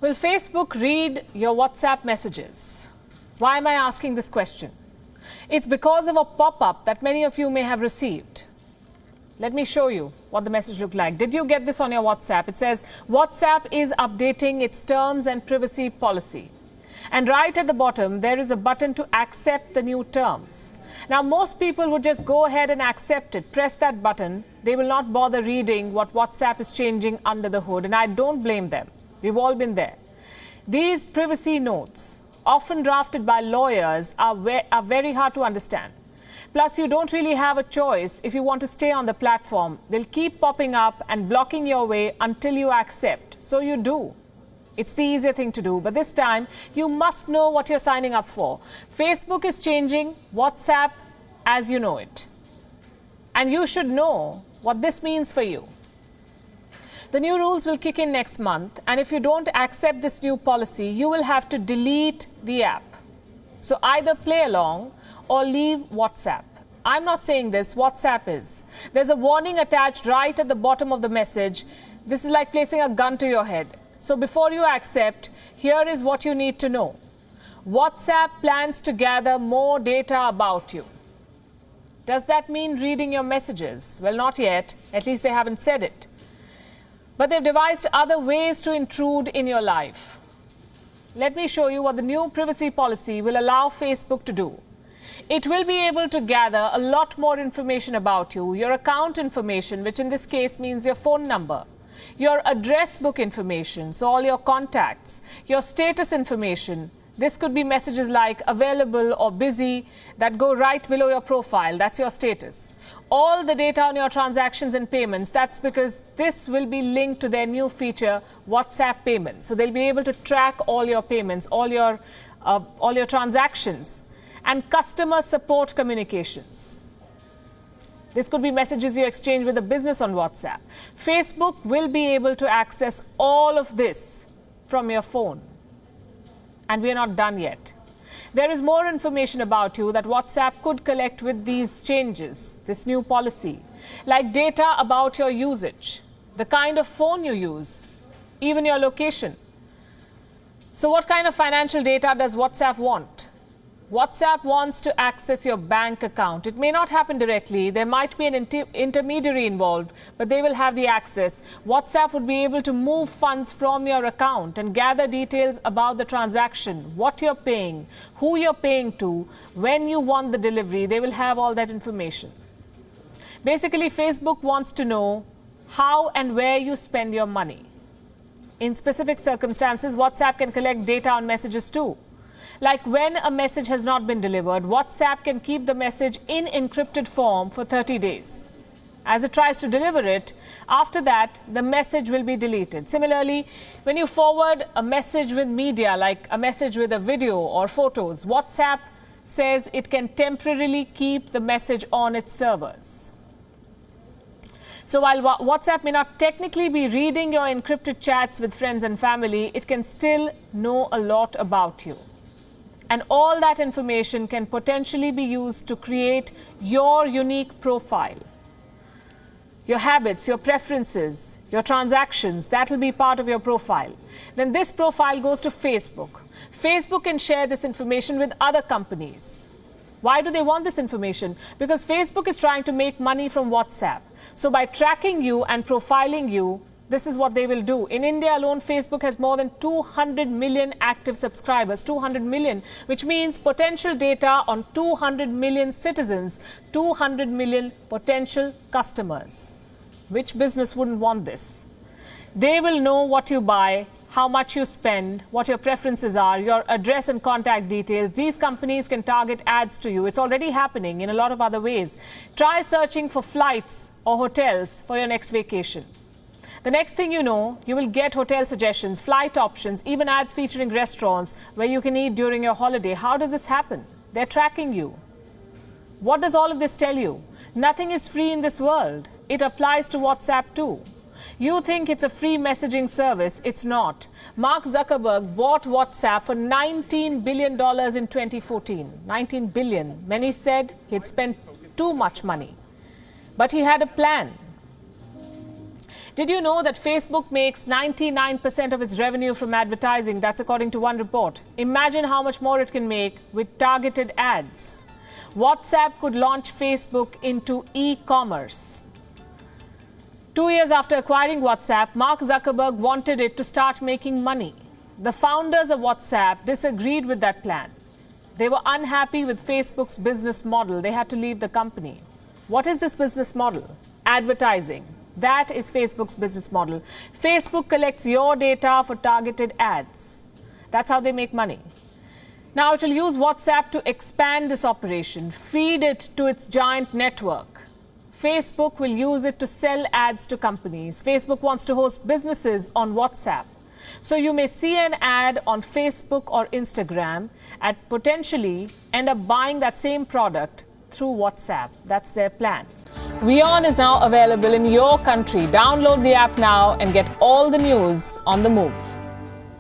Will Facebook read your WhatsApp messages? Why am I asking this question? It's because of a pop-up that many of you may have received. Let me show you what the message looked like. Did you get this on your WhatsApp? It says, WhatsApp is updating its terms and privacy policy. And right at the bottom, there is a button to accept the new terms. Now, most people would just go ahead and accept it, press that button. They will not bother reading what WhatsApp is changing under the hood. And I don't blame them. We've all been there. These privacy notes, often drafted by lawyers, are very hard to understand. Plus, you don't really have a choice if you want to stay on the platform. They'll keep popping up and blocking your way until you accept. So you do. It's the easier thing to do. But this time, you must know what you're signing up for. Facebook is changing WhatsApp as you know it. And you should know what this means for you. The new rules will kick in next month. And if you don't accept this new policy, you will have to delete the app. So either play along or leave WhatsApp. I'm not saying this, WhatsApp is. There's a warning attached right at the bottom of the message. This is like placing a gun to your head. So before you accept, here is what you need to know. WhatsApp plans to gather more data about you. Does that mean reading your messages? Well, not yet. At least they haven't said it. But they've devised other ways to intrude in your life. Let me show you what the new privacy policy will allow Facebook to do. It will be able to gather a lot more information about you, your account information, which in this case means your phone number, your address book information, so all your contacts, your status information. This could be messages like available or busy that go right below your profile. That's your status. All the data on your transactions and payments, that's because this will be linked to their new feature, WhatsApp Payments. So they'll be able to track all your payments, all your transactions, and customer support communications. This could be messages you exchange with a business on WhatsApp. Facebook will be able to access all of this from your phone. And we are not done yet. There is more information about you that WhatsApp could collect with these changes, this new policy, like data about your usage, the kind of phone you use, even your location. So what kind of financial data does WhatsApp want? WhatsApp wants to access your bank account. It may not happen directly. There might be an intermediary involved, but they will have the access. WhatsApp would be able to move funds from your account and gather details about the transaction, what you're paying, who you're paying to, when you want the delivery. They will have all that information. Basically, Facebook wants to know how and where you spend your money. In specific circumstances, WhatsApp can collect data on messages too. Like when a message has not been delivered, WhatsApp can keep the message in encrypted form for 30 days. As it tries to deliver it, after that, the message will be deleted. Similarly, when you forward a message with media, like a message with a video or photos, WhatsApp says it can temporarily keep the message on its servers. So while WhatsApp may not technically be reading your encrypted chats with friends and family, it can still know a lot about you. And all that information can potentially be used to create your unique profile. Your habits, your preferences, your transactions, that will be part of your profile. Then this profile goes to Facebook. Facebook can share this information with other companies. Why do they want this information? Because Facebook is trying to make money from WhatsApp. So by tracking you and profiling you, this is what they will do. In India alone, Facebook has more than 200 million active subscribers, 200 million, which means potential data on 200 million citizens, 200 million potential customers. Which business wouldn't want this? They will know what you buy, how much you spend, what your preferences are, your address and contact details. These companies can target ads to you. It's already happening in a lot of other ways. Try searching for flights or hotels for your next vacation. The next thing you know, you will get hotel suggestions, flight options, even ads featuring restaurants where you can eat during your holiday. How does this happen? They're tracking you. What does all of this tell you? Nothing is free in this world. It applies to WhatsApp too. You think it's a free messaging service. It's not. Mark Zuckerberg bought WhatsApp for $19 billion in 2014. 19 billion. Many said he'd spent too much money. But he had a plan. Did you know that Facebook makes 99% of its revenue from advertising? That's according to one report. Imagine how much more it can make with targeted ads. WhatsApp could launch Facebook into e-commerce. 2 years after acquiring WhatsApp, Mark Zuckerberg wanted it to start making money. The founders of WhatsApp disagreed with that plan. They were unhappy with Facebook's business model. They had to leave the company. What is this business model? Advertising. That is Facebook's business model. Facebook collects your data for targeted ads. That's how they make money. Now it will use WhatsApp to expand this operation, feed it to its giant network. Facebook will use it to sell ads to companies. Facebook wants to host businesses on WhatsApp. So you may see an ad on Facebook or Instagram and potentially end up buying that same product through WhatsApp. That's their plan. WION is now available in your country. Download the app now and get all the news on the move.